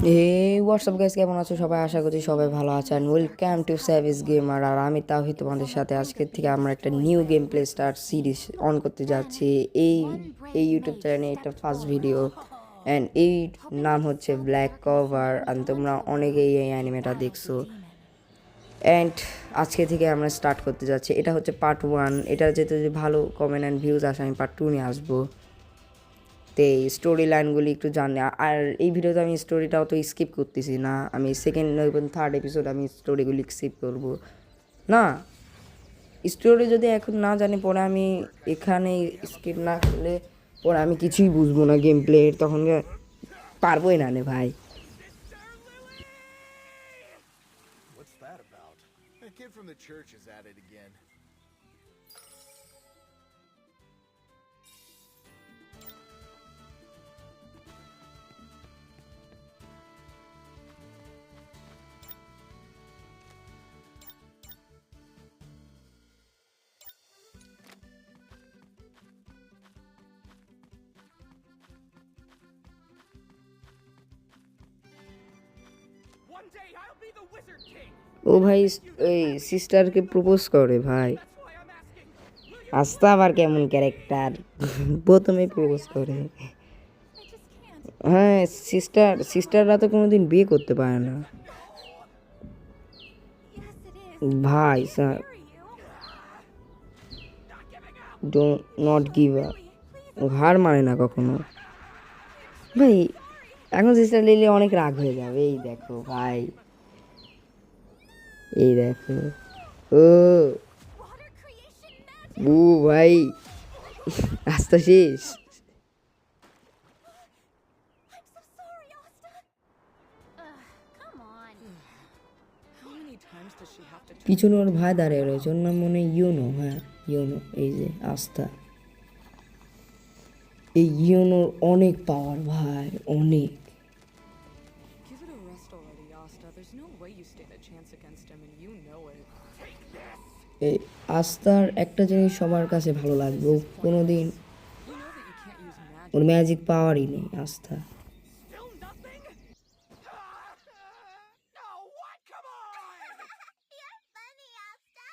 WhatsApp guys, কেমন আছো সবাই? আশা করছি সবাই ভালো আছেন। Welcome to Savage Gamer. আর আমি তাওহিদ তোমাদের সাথে আজকের থেকে আমরা একটা new game play start series on করতে যাচ্ছি। এই এই ইউটিউব চ্যানেলে এটা ফার্স্ট ভিডিও অ্যান্ড এই নাম হচ্ছে ব্ল্যাক কভার। আর তোমরা অনেকেই এই অ্যানিমেটা দেখছো অ্যান্ড আজকে থেকে আমরা স্টার্ট করতে যাচ্ছি। এটা হচ্ছে পার্ট 1। এটা যেতে যদি ভালো কমেন্ট অ্যান্ড ভিউজ আসে আমি পার্ট 2 নিয়ে আসবো। তো এই স্টোরি লাইনগুলি একটু জানি। আর এই ভিডিওতে আমি স্টোরিটাও তো স্কিপ করতেছি না, আমি সেকেন্ড এবং থার্ড এপিসোড আমি স্টোরিগুলি স্কিপ করব না। স্টোরি যদি এখন না জানি পরে আমি এখানে স্কিপ না করলে পরে আমি কিছুই বুঝবো না গেম প্লে, তখন পারবোই না রে ভাই। What's that about? A kid from the church is at it again. One day I'll be the Wizard King. ও ভাই, এই সিস্টারকে প্রপোজ করে ভাই। That's why I'm asking. Will you আস্তা আবার কেমন ক্যারেক্টার, প্রথমেই প্রপোজ করে। I just can't. হ্যাঁ, সিস্টাররা তো কোনোদিন বিয়ে করতে পারে না Yes, it is. ভাই। Sir, Marry you. not giving up? Do not give up. হার মানে না কখনো ভাই। এখন সিস্টার লিলে অনেক রাগ হয়ে যাবে। এই দেখো ভাই, এই দেখো। ও Water creation magic. বু ভাই, রাস্তা শেষ। I'm so sorry, Asta. Come on. How many times does she have to পিছনে ওর ভাই দাঁড়িয়ে রয়েছে, ওর নাম মনে হয় ইউনো। হ্যাঁ, ইউনো। এই যে আস্থা, এই ইউনোর অনেক পাওয়ার ভাই, অনেক। give it a rest already, Asta? There's no way you stand a chance against him, and you know it. এই আস্থার একটা জিনিস সবার কাছে ভালো লাগবে, ও কোনোদিন You know that you can't use magic. ওর ম্যাজিক পাওয়ারই নেই আস্থা। Still nothing? No, what? Come on! You're funny, Asta.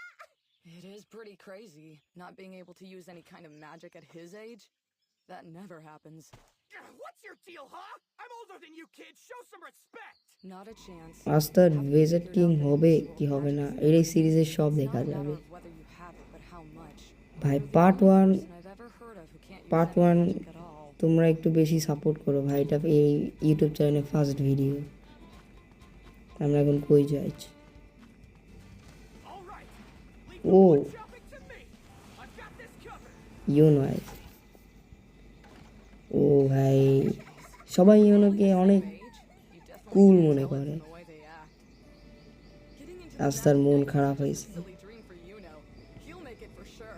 It is pretty crazy, not being able to use any kind of magic at his age. That never happens. What's your deal, huh? I'm older than you kids. Show some respect. Not a chance. আস্থার ভেজেট king হবে কি হবে না এই সিরিজের সব It's দেখা not a matter যাবে of whether you have it, but how much. ভাই। You're the part only 1 person I've ever heard of who can't use part any 1 magic at all. তোমরা একটু বেশি সাপোর্ট করো ভাই। এটা এই ইউটিউব চ্যানেলে ফার্স্ট ভিডিও। আমরা এখন কই যাইছি? All right. ও Leave the shopping to me. I've got this covered. Yuno আছে। ও ভাই, সবাই ইউনোকে অনেক Age, you definitely cool can't মনে tell it করে। from the way they act. Getting into the আস্থার magic মন thing খারাপ is হয়েছে। just a silly dream for Yuno. He'll make it for sure.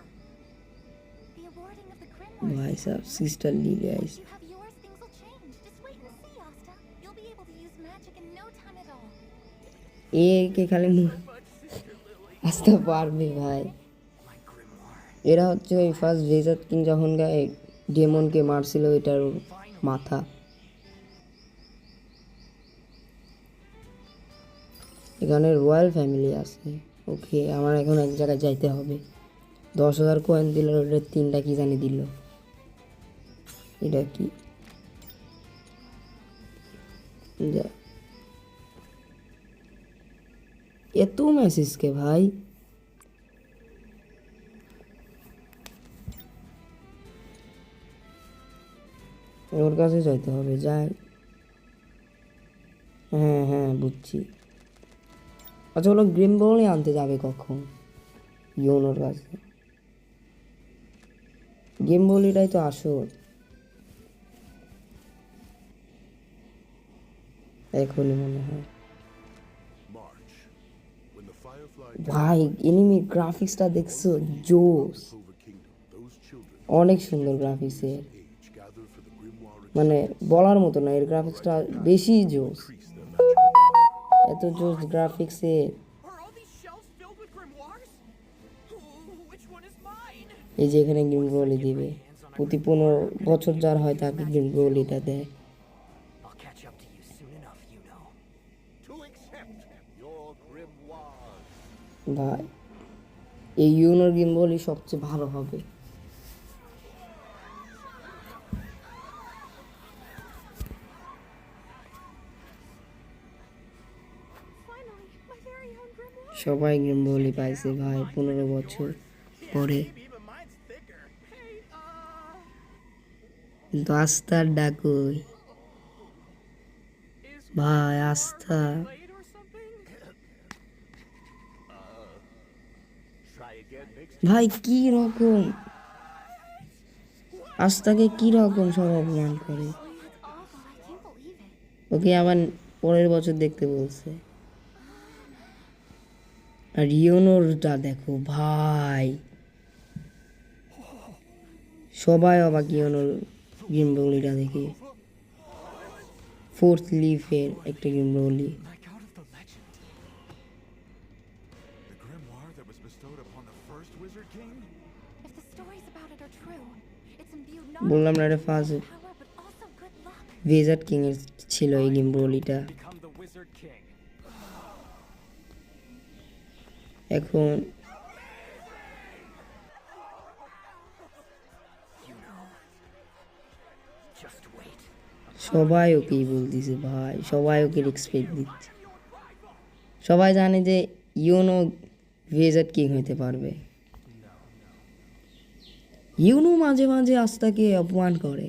The awarding of the Grimoire. ভাই সাহেব, sister লিলে আইছে। You have yours, things will change. Just wait and see, Asta. You'll be able to use magic in no time at all. একে খালি আস্তে পারবে ভাই। এরা হচ্ছে ওই ফার্স্ট ভেজাত কিং যখন গায়ে ডেমনকে মারছিল, এটার মাথা। এখানে রয়্যাল ফ্যামিলি আছে। ওকে, আমার এখন এক জায়গায় যাইতে হবে। 10,000 কয়েন দিল, ওটা 3টা কি জানি দিল। এটা কি? যা এত মেসেজ কে ভাই? ওর কাছে যাইতে হবে। যাই, হ্যাঁ হ্যাঁ বুঝছি। আচ্ছা, ওরা গ্রিম বলই আনতে যাবে কখন? ইউনোর কাছে গেম বলিটাই তো আসল। এখনই মনে হয় March. When the Firefly ভাই। এনিমির গ্রাফিক্সটা দেখছো? জোস, Clover Kingdom, those children অনেক সুন্দর গ্রাফিক্সের। age gather for the Grimoire মানে বলার মতো না, এর গ্রাফিক্সটা বেশি জোস। increase their magical এত জোস গ্রাফিক্সের। Are all these shelves filled with grimoires? Ooh, which one is mine? এই যে এখানে গ্রিম বলি দিবে, প্রতি 15 বছর যার হয় তাকে গ্রিম বলিটা দেয়। I'll catch up to you soon enough, ভাই এই ইউনোর গেম বলি সবচেয়ে ভালো হবে। Finally, my very own grimoire. সবাই গেম বলি পাইছে ভাই 15 বছর পরে, Maybe even mine's thicker. Hey, কিন্তু আস্থার ডাকই is ভাই, আস্থা late or something? Try again next. ভাই কি রকম, আস্থাকে কি রকম সব অপমান করে। That's awful. I can't believe it. ওকে আবার পরের বছর দেখতে বলছে। আর ইউনোরটা দেখো ভাই, সবাই অবাক ইউনোর গেম বলিটা দেখে। ফোর্থ লিফের একটা গেম বলি, Like out of the legend. The grimoire that was bestowed upon the first Wizard King? If the stories about it are true, it's imbued not বললাম না only এটা with first power but also good luck. Wizard king এর ছিল এই game বলিটা। Become the Wizard King. এখন Just wait. সবাই ওকেই বলতেছে ভাই, সবাই ওকে রেসপেক্ট দিচ্ছে। সবাই জানে যে ইউনো ভিজার্ড কিং হইতে পারবে। ইউনো মাঝে মাঝে আস্থাকে অপমান করে।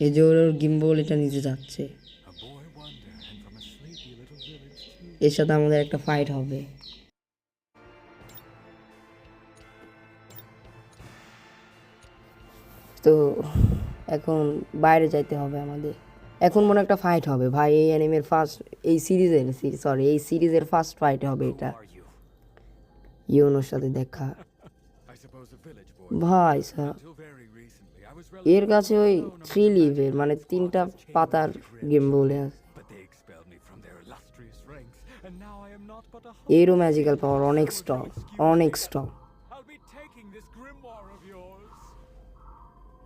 এই যে ওর গিম্বল এটা নিতে যাচ্ছে, A boy wonder, and from a sleepy little village too. এর সাথে আমাদের একটা ফাইট হবে। তো এখন বাইরে যাইতে হবে আমাদের। এখন মনে একটা ফাইট হবে ভাই, এই অ্যানিমের ফার্স্ট, এই সিরিজের ফার্স্ট ফাইট হবে এটা। Are you? ইউনোর সাথে দেখা I suppose a village boy. ভাই sir, Until very recently, I was এর কাছে ওই 3 লিভের মানে 3টা পাতার গেম বলে আছে। but they expelled me from their illustrious ranks, and now I am not but a এরও ম্যাজিক্যাল পাওয়ার অনেক স্ট্রং, অনেক strong. I'll be taking this grimoire of yours.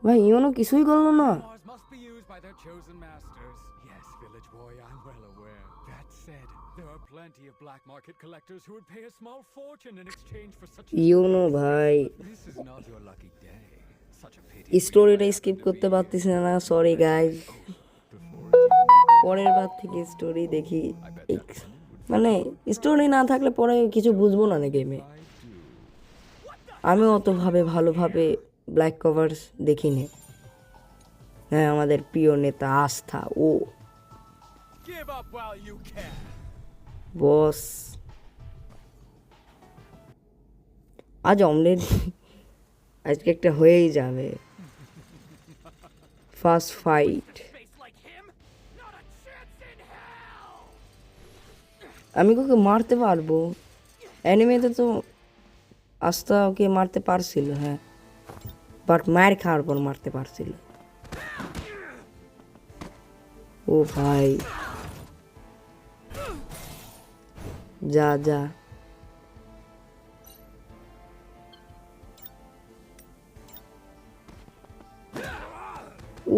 ভাই ইউনো কিছুই করলো না। Grimoires must be used by their chosen masters. Yes, village boy, I'm well aware. That said, There are plenty of black market collectors who would pay a small fortune in exchange for such. Yuno ভাই this is not your lucky day. Such a pity. স্টোরিটা skip করতে পারতেছি না, sorry guys. পরের বার থেকে story দেখি, মানে story না থাকলে পরে কিছু বুঝবো না গেমে। আমি অতভাবে ভালোভাবে ব্ল্যাক কভার্স দেখিনি। হ্যাঁ, আমাদের প্রিয় নেতা আস্থা, ও Give up while you can. বস। আজ অমলেট আজকে একটা হয়েই যাবে। First fight, Face like him? Not a chance in hell. আমি ওকে মারতে পারবো। অ্যানিমেতে তো আস্থা ওকে মারতে পারছিল, হ্যাঁ, বাট মায়ের খাওয়ার পর মারতে পারছিল। ও ভাই, যা যা।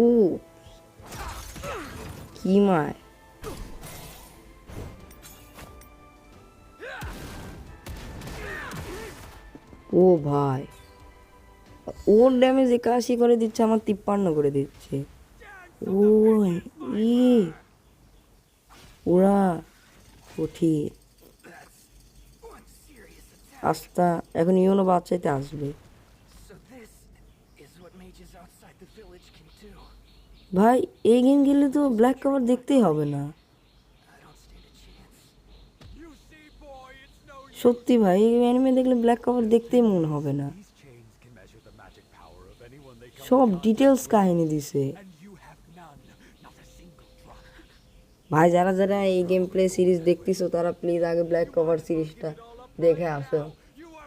ও কি মায়, ও ভাই, ওর ড্যামেজ 81 করে দিচ্ছে, আমার 53 করে দিচ্ছে। ও ই ওরা কঠিন। আস্থা এখন ইউনো বাচ্চাইতে আসবে। So this is what mages outside the village can do. ভাই এই গেম খেললে তো ব্ল্যাক কভার দেখতেই হবে না। I don't stand a chance. You see, boy, it's no use. সত্যি ভাই, এই অ্যানিমে দেখলে ব্ল্যাক কভার দেখতেই মনে হবে না। These chains can measure the magic power of anyone they come সব ডিটেলস কাহিনী দিছে And you have none. Not a single drop. ভাই। যারা যারা এই গেম প্লে সিরিজ দেখতেছো তারা প্লিজ আগে ব্ল্যাক কভার সিরিজটা দেখে আসো,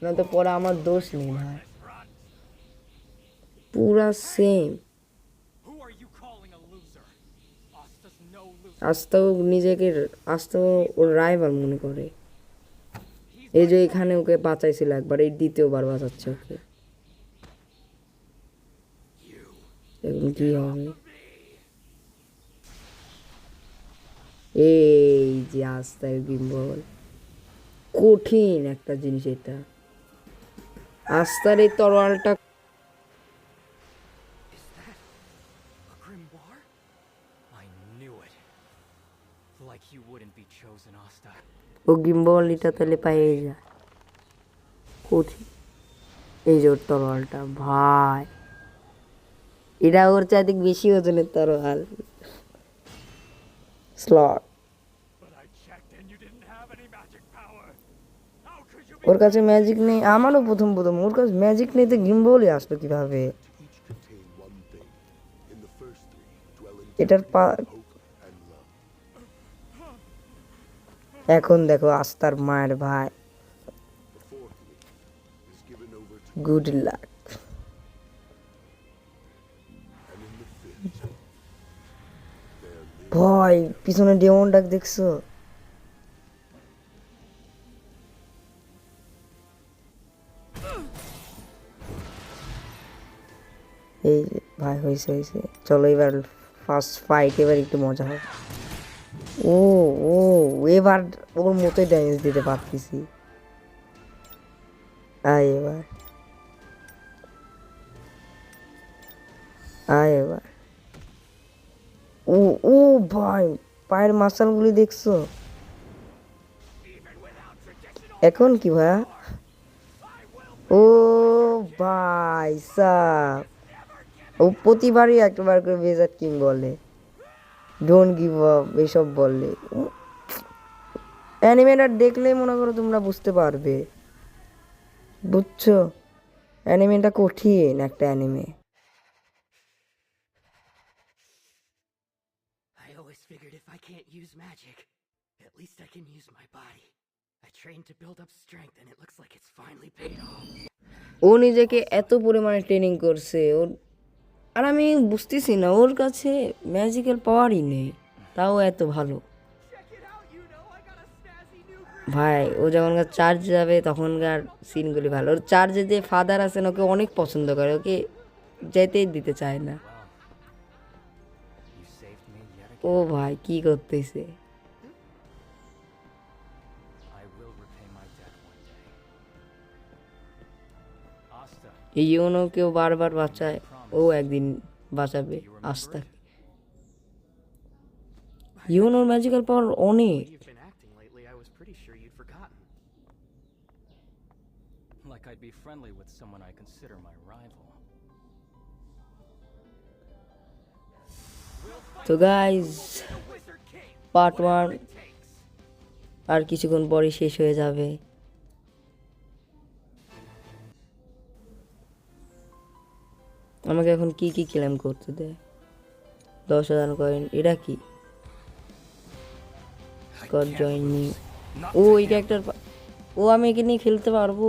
না তো পরে আমার দোষ নেই ভাই। পুরা same. Who are you calling a loser? Asta's no loser. আস্তাও নিজেকে, আস্তাও ওর রাইভাল মনে করে। এই যে এখানে ওকে বাঁচাইছিল একবার, এই দ্বিতীয়বার বাঁচাচ্ছে ওকে। এখন কি হবে? এই যে আস্তার গিম্বল, কঠিন একটা জিনিস এটা। আস্তার এই তরোয়ালটা Is that a grimoire? I knew it. Like you wouldn't be chosen, Asta. ও গিম্বল এটা তাহলে পাইয়ে যায় কঠিন। এই যে ওর তরোয়ালটা ভাই, এটা ওর চাইতে বেশি ওজনের তরোয়াল। Slot But I checked and you didn't have any magic power. How could you be? ওর কাছে ম্যাজিক নেই, আমারও প্রথম ওর কাছে ম্যাজিক নেই তো গিম্বলই আসলো কিভাবে? Each contain one thing. In the first three, dwell in এটার পা hope and love. এখন দেখো আস্তার মায়ের ভাই, The fourth link is given over to good luck. and in the fifth, there lives ভয় পিছনে ডেমন ডাক দেখছো? এই যে ভাই হয়েছে, চলো এবার ফার্স্ট ফাইট, এবার একটু মজা হবে। ও ও এবার ওর মতোই ড্যামেজ দিতে পারতেছি। আয় এবার, আয় এবার। ও ও ভাই পায়ের মাসালগুলি দেখছো? এখন কি ভাইয়া? ও ভাই সাব, ও প্রতিবারই একবার করে বেজার কিং বলে, ডোন্ট গিভ আপ এইসব বললে। অ্যানিমেটার দেখলেই মনে করো তোমরা বুঝতে পারবে, বুঝছো? অ্যানিমেটা কঠিন একটা anime. I always figured if I can't use magic, at least I can use my body. I trained to build up strength and it looks like it's finally paid off. ও নিজেকে এত পরিমাণে ট্রেনিং করছে ওর, আর আমি বুঝতেছি না ওর কাছে magical পাওয়ারই নেই, তাও এত ভালো। Check it out, you know, I got a snazzy new grimoire. ভাই ও যখনকার চার্জ যাবে তখনকার সিনগুলি ভালো। ওর চার্জে যে ফাদার আছেন ওকে অনেক পছন্দ করে, ওকে যেতেই দিতে চায় না। You saved me yet O again. ভাই কি করতেছে? I will repay my debt one day. Asta, এই ইউনোকেও বারবার বাঁচায়, ও একদিন বাঁচাবে আস্থা। ইউনোর ম্যাজিক্যাল পাওয়ার অনেক। you've been acting lately, I was pretty sure you'd forgotten. Like I'd be friendly with someone I consider my rival. তো guys Wizard King, part 1 takes. আর কিছুক্ষণ পরে শেষ হয়ে যাবে। আমাকে এখন কি কি ক্লেম করতে দেয়? 10,000 কয়েন, এটা কি? স্কট জয়েন নি। ও এই ক্যারেক্টার, ও আমি একে নিয়ে খেলতে পারবো?